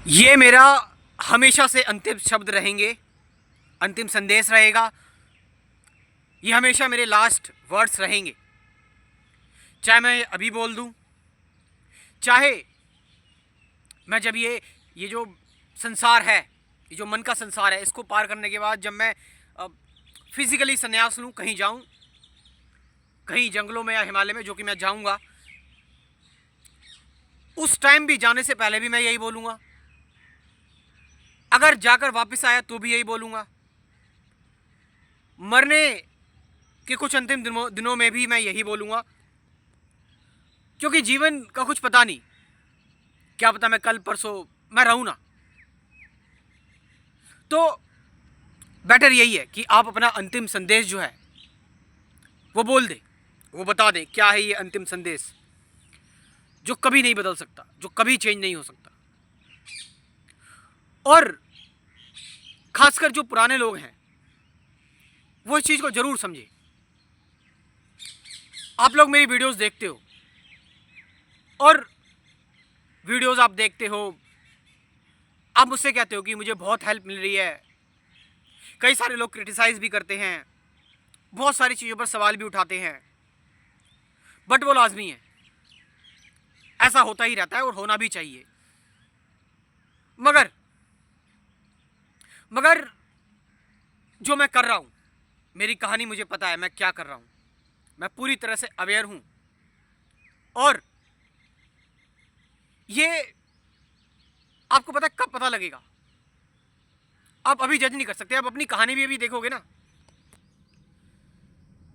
ये मेरा हमेशा से अंतिम शब्द रहेंगे, अंतिम संदेश रहेगा। ये हमेशा मेरे लास्ट वर्ड्स रहेंगे। चाहे मैं अभी बोल दूं, चाहे मैं जब ये जो संसार है, ये जो मन का संसार है, इसको पार करने के बाद जब मैं फिजिकली संन्यास लूं, कहीं जाऊं, कहीं जंगलों में या हिमालय में, जो कि मैं जाऊंगा, उस टाइम भी जाने से पहले भी मैं यही बोलूंगा। अगर जाकर वापस आया तो भी यही बोलूंगा। मरने के कुछ अंतिम दिनों में भी मैं यही बोलूंगा, क्योंकि जीवन का कुछ पता नहीं, क्या पता मैं कल परसों मैं रहूं ना। तो बेटर यही है कि आप अपना अंतिम संदेश जो है वो बोल दे, वो बता दे क्या है ये अंतिम संदेश, जो कभी नहीं बदल सकता, जो कभी चेंज नहीं हो सकता। और खासकर जो पुराने लोग हैं वो इस चीज को जरूर समझे। आप लोग मेरी वीडियोस देखते हो और वीडियोस आप देखते हो, आप मुझसे कहते हो कि मुझे बहुत हेल्प मिल रही है। कई सारे लोग क्रिटिसाइज भी करते हैं, बहुत सारी चीज़ों पर सवाल भी उठाते हैं, बट वो लाजमी है, ऐसा होता ही रहता है और होना भी चाहिए। मगर मगर जो मैं कर रहा हूँ, मेरी कहानी मुझे पता है मैं क्या कर रहा हूँ, मैं पूरी तरह से अवेयर हूँ। और ये आपको पता है कब पता लगेगा, आप अभी जज नहीं कर सकते। आप अपनी कहानी भी अभी देखोगे ना,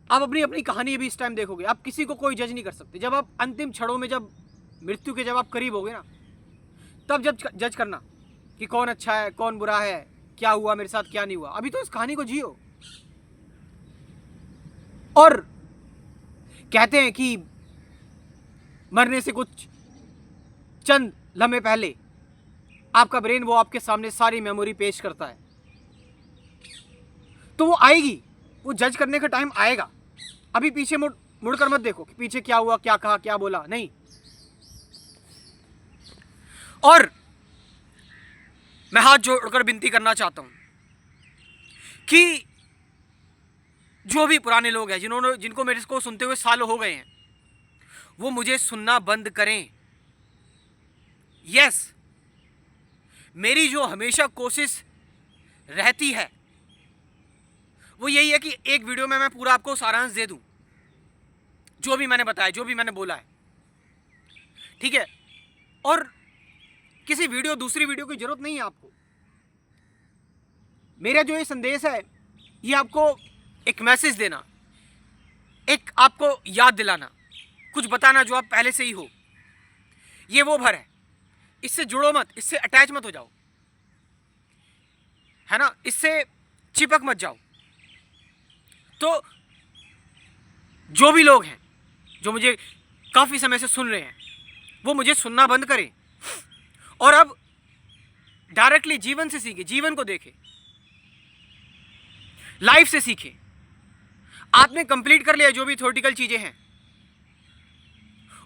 आप अपनी अपनी कहानी भी इस टाइम देखोगे, आप किसी को कोई जज नहीं कर सकते। जब आप अंतिम क्षणों में, जब मृत्यु के जब आप करीब होगे ना, तब जब जज करना कि कौन अच्छा है कौन बुरा है, क्या हुआ मेरे साथ क्या नहीं हुआ। अभी तो इस कहानी को जियो। और कहते हैं कि मरने से कुछ चंद लम्हे पहले आपका ब्रेन वो आपके सामने सारी मेमोरी पेश करता है, तो वो आएगी, वो जज करने का टाइम आएगा। अभी पीछे मुड़कर मत देखो कि पीछे क्या हुआ, क्या कहा, क्या बोला, नहीं। और मैं हाथ जोड़कर विनती करना चाहता हूं कि जो भी पुराने लोग हैं, जिनको मेरे को सुनते हुए सालों हो गए हैं, वो मुझे सुनना बंद करें। यस, मेरी जो हमेशा कोशिश रहती है वो यही है कि एक वीडियो में मैं पूरा आपको सारांश दे दूं, जो भी मैंने बताया, जो भी मैंने बोला है, ठीक है। और किसी दूसरी वीडियो की जरूरत नहीं है आपको। मेरा जो ये संदेश है, ये आपको एक मैसेज देना, एक आपको याद दिलाना, कुछ बताना जो आप पहले से ही हो। ये वो भर है, इससे जुड़ो मत, इससे अटैच मत हो जाओ, है ना, इससे चिपक मत जाओ। तो जो भी लोग हैं जो मुझे काफी समय से सुन रहे हैं, वो मुझे सुनना बंद करें और अब डायरेक्टली जीवन से सीखे, जीवन को देखे, लाइफ से सीखे। आपने कंप्लीट कर लिया जो भी थ्योरेटिकल चीजें हैं,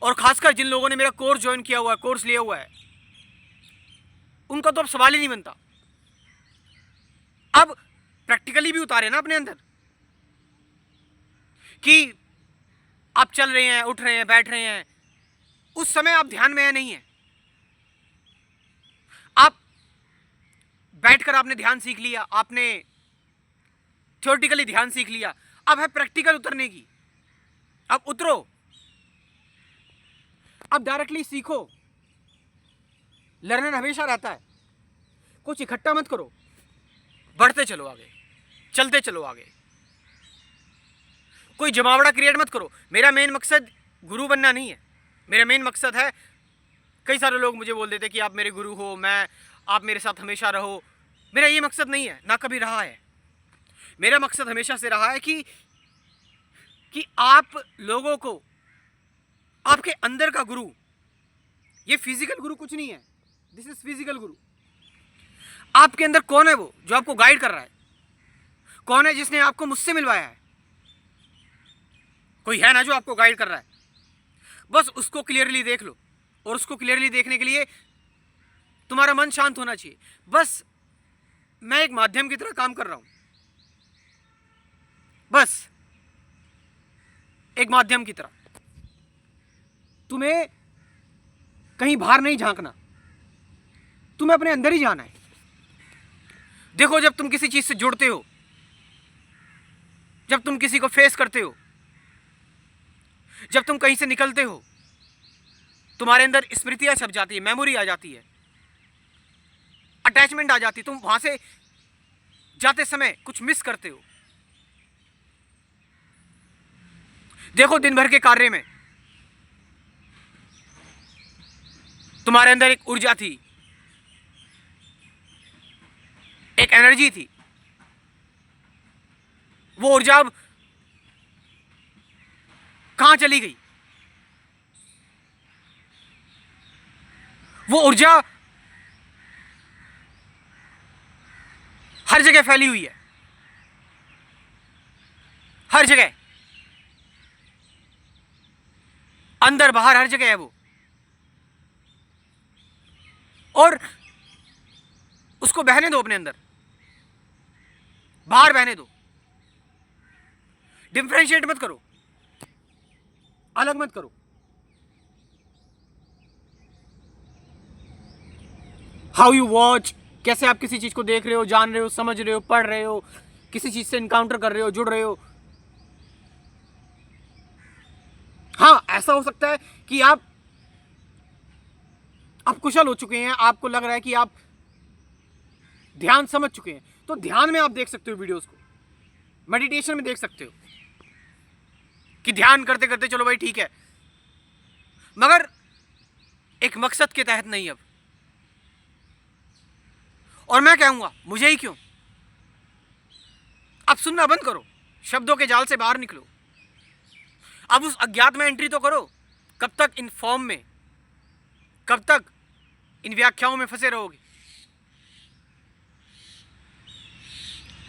और खासकर जिन लोगों ने मेरा कोर्स ज्वाइन किया हुआ है, कोर्स लिया हुआ है, उनका तो अब सवाल ही नहीं बनता। अब प्रैक्टिकली भी उतारे ना अपने अंदर, कि आप चल रहे हैं, उठ रहे हैं, बैठ रहे हैं, उस समय आप ध्यान में नहीं है। आप बैठकर आपने ध्यान सीख लिया, आपने थ्योरेटिकली ध्यान सीख लिया, अब है प्रैक्टिकल उतरने की। अब उतरो, अब डायरेक्टली सीखो। लर्नर हमेशा रहता है, कुछ इकट्ठा मत करो, बढ़ते चलो आगे, चलते चलो आगे, कोई जमावड़ा क्रिएट मत करो। मेरा मेन मकसद गुरु बनना नहीं है, मेरा मेन मकसद है, कई सारे लोग मुझे बोल देते कि आप मेरे गुरु हो, आप मेरे साथ हमेशा रहो। मेरा ये मकसद नहीं है, ना कभी रहा है। मेरा मकसद हमेशा से रहा है कि आप लोगों को आपके अंदर का गुरु, ये फिजिकल गुरु कुछ नहीं है, दिस इज फिजिकल गुरु। आपके अंदर कौन है वो जो आपको गाइड कर रहा है? कौन है जिसने आपको मुझसे मिलवाया है? कोई है ना जो आपको गाइड कर रहा है। बस उसको क्लियरली देख लो, और उसको क्लियरली देखने के लिए तुम्हारा मन शांत होना चाहिए। बस मैं एक माध्यम की तरह काम कर रहा हूं, बस एक माध्यम की तरह। तुम्हें कहीं बाहर नहीं झांकना, तुम्हें अपने अंदर ही जाना है। देखो, जब तुम किसी चीज से जुड़ते हो, जब तुम किसी को फेस करते हो, जब तुम कहीं से निकलते हो, तुम्हारे अंदर स्मृतियां छप जाती है, मेमोरी आ जाती है, अटैचमेंट आ जाती है। तुम वहां से जाते समय कुछ मिस करते हो। देखो, दिन भर के कार्य में तुम्हारे अंदर एक ऊर्जा थी, एक एनर्जी थी। वो ऊर्जा अब कहां चली गई? वो ऊर्जा हर जगह फैली हुई है, हर जगह, अंदर बाहर हर जगह है वो। और उसको बहने दो, अपने अंदर बाहर बहने दो। डिफरेंशिएट मत करो, अलग मत करो। हाउ यू वॉच, कैसे आप किसी चीज को देख रहे हो, जान रहे हो, समझ रहे हो, पढ़ रहे हो, किसी चीज से इनकाउंटर कर रहे हो, जुड़ रहे हो। हाँ, ऐसा हो सकता है कि आप कुशल हो चुके हैं, आपको लग रहा है कि आप ध्यान समझ चुके हैं, तो ध्यान में आप देख सकते हो वीडियोस को, मेडिटेशन में देख सकते हो कि ध्यान करते करते चलो भाई ठीक है, मगर एक मकसद के तहत नहीं। और मैं कहूंगा, मुझे ही क्यों, अब सुनना बंद करो, शब्दों के जाल से बाहर निकलो। अब उस अज्ञात में एंट्री तो करो। कब तक इन फॉर्म में, कब तक इन व्याख्याओं में फंसे रहोगे?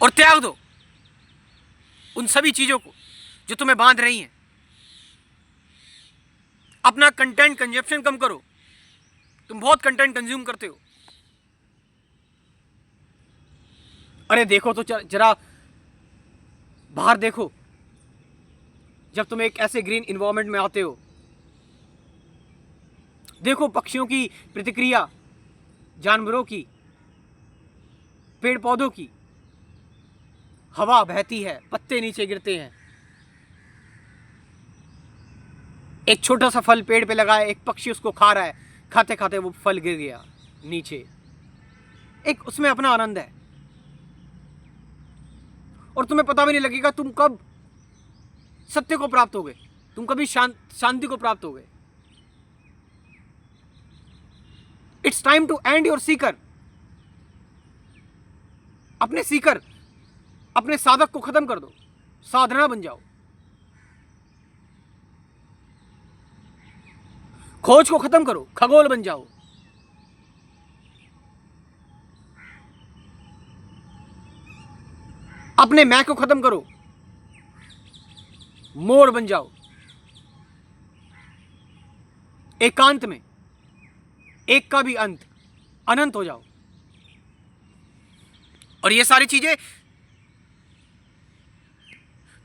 और त्याग दो उन सभी चीजों को जो तुम्हें बांध रही हैं। अपना कंटेंट कंजप्शन कम करो। तुम बहुत कंटेंट कंज्यूम करते हो। अरे देखो तो जरा बाहर देखो। जब तुम एक ऐसे ग्रीन इन्वायरमेंट में आते हो, देखो पक्षियों की प्रतिक्रिया, जानवरों की, पेड़ पौधों की। हवा बहती है, पत्ते नीचे गिरते हैं। एक छोटा सा फल पेड़ पे लगा है, एक पक्षी उसको खा रहा है, खाते खाते वो फल गिर गया नीचे। एक उसमें अपना आनंद है, और तुम्हें पता भी नहीं लगेगा तुम कब सत्य को प्राप्त हो गए, तुम कभी शांति को प्राप्त हो गए। It's time to end your seeker. अपने सीकर, अपने साधक को खत्म कर दो, साधना बन जाओ। खोज को खत्म करो, खगोल बन जाओ। अपने मैं को खत्म करो, मोर बन जाओ। एकांत में एक का भी अंत, अनंत हो जाओ। और ये सारी चीजें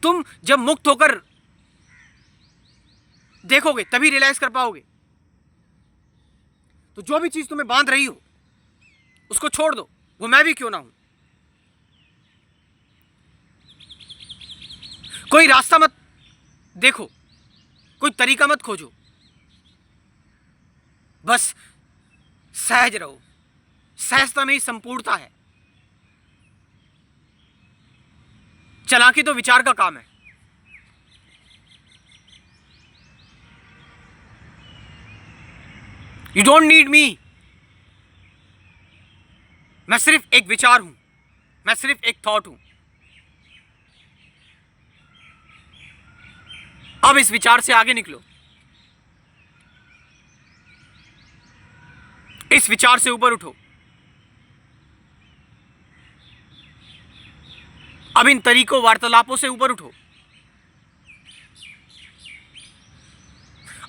तुम जब मुक्त होकर देखोगे तभी रियलाइज कर पाओगे। तो जो भी चीज तुम्हें बांध रही हो उसको छोड़ दो, वो मैं भी क्यों ना हूं। कोई रास्ता मत देखो, कोई तरीका मत खोजो, बस सहज रहो। सहजता में ही संपूर्णता है। चालाकी तो विचार का काम है। You don't need me. मैं सिर्फ एक विचार हूं, मैं सिर्फ एक थॉट हूं। अब इस विचार से आगे निकलो, इस विचार से ऊपर उठो। अब इन तरीकों, वार्तालापों से ऊपर उठो।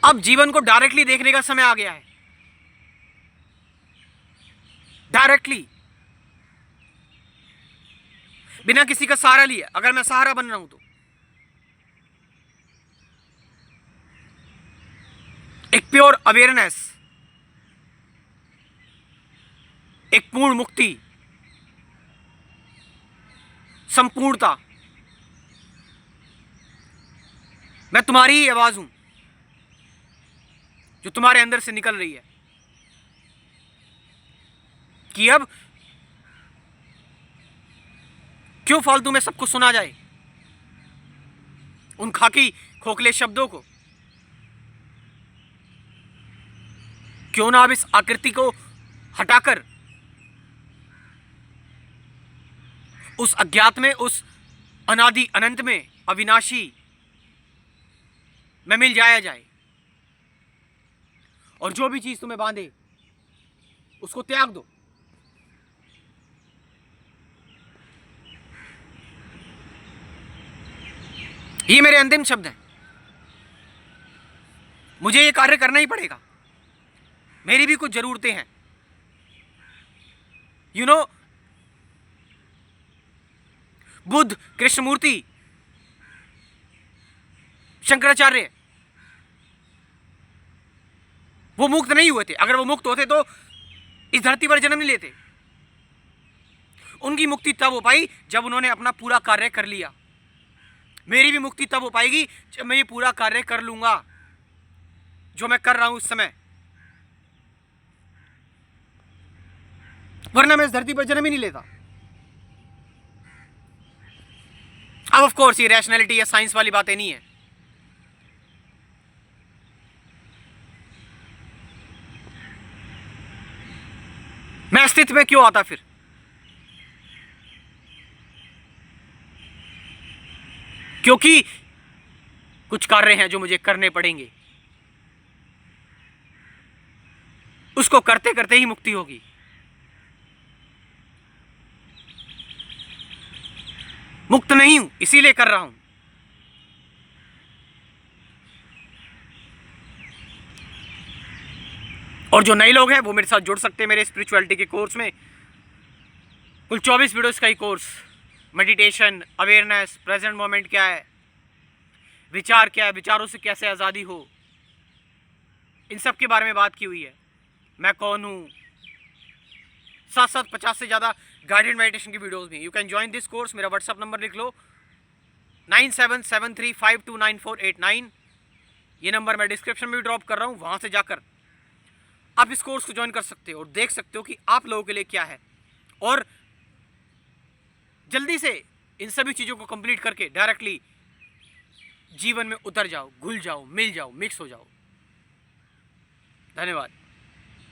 अब जीवन को डायरेक्टली देखने का समय आ गया है। डायरेक्टली, बिना किसी का सहारा लिए, अगर मैं सहारा बन रहा हूं तो एक प्योर अवेयरनेस, एक पूर्ण मुक्ति, संपूर्णता, मैं तुम्हारी ही आवाज हूं जो तुम्हारे अंदर से निकल रही है कि अब क्यों फालतू में सबको सुना जाए उन खाकी खोखले शब्दों को। क्यों ना अब इस आकृति को हटाकर उस अज्ञात में, उस अनादि अनंत में, अविनाशी में मिल जाया जाए, और जो भी चीज तुम्हें बांधे उसको त्याग दो। ये मेरे अंतिम शब्द हैं। मुझे ये कार्य करना ही पड़ेगा, मेरी भी कुछ जरूरतें हैं। यू नो, बुद्ध, कृष्णमूर्ति, शंकराचार्य, वो मुक्त नहीं हुए थे। अगर वो मुक्त होते तो इस धरती पर जन्म नहीं लेते। उनकी मुक्ति तब हो पाई जब उन्होंने अपना पूरा कार्य कर लिया। मेरी भी मुक्ति तब हो पाएगी जब मैं ये पूरा कार्य कर लूंगा जो मैं कर रहा हूं इस समय, वरना मैं इस धरती पर जन्म ही नहीं लेता। अब ऑफ कोर्स ये रैशनैलिटी या साइंस वाली बातें नहीं है। मैं अस्तित्व में क्यों आता फिर? क्योंकि कुछ कार्य हैं जो मुझे करने पड़ेंगे, उसको करते करते ही मुक्ति होगी। मुक्त नहीं हूं, इसीलिए कर रहा हूं। और जो नए लोग हैं वो मेरे साथ जुड़ सकते हैं मेरे स्पिरिचुअलिटी के कोर्स में। कुल 24 वीडियोस का ही course, meditation, awareness, present moment क्या है, विचार क्या है, विचारों से कैसे आज़ादी हो, इन सब के बारे में बात की हुई है। मैं कौन हूँ, साथ साथ 50 से ज़्यादा गाइडेड मेडिटेशन की वीडियोस भी। You can join this course. मेरा व्हाट्सअप नंबर लिख लो, 9773529489। ये नंबर मैं डिस्क्रिप्शन में भी ड्रॉप कर रहा हूँ, वहाँ से जाकर आप इस कोर्स को ज्वाइन कर सकते हो और देख सकते हो कि आप लोगों के लिए क्या है। और जल्दी से इन सभी चीज़ों को कंप्लीट करके डायरेक्टली जीवन में उतर जाओ, घुल जाओ, मिल जाओ, मिक्स हो जाओ। धन्यवाद।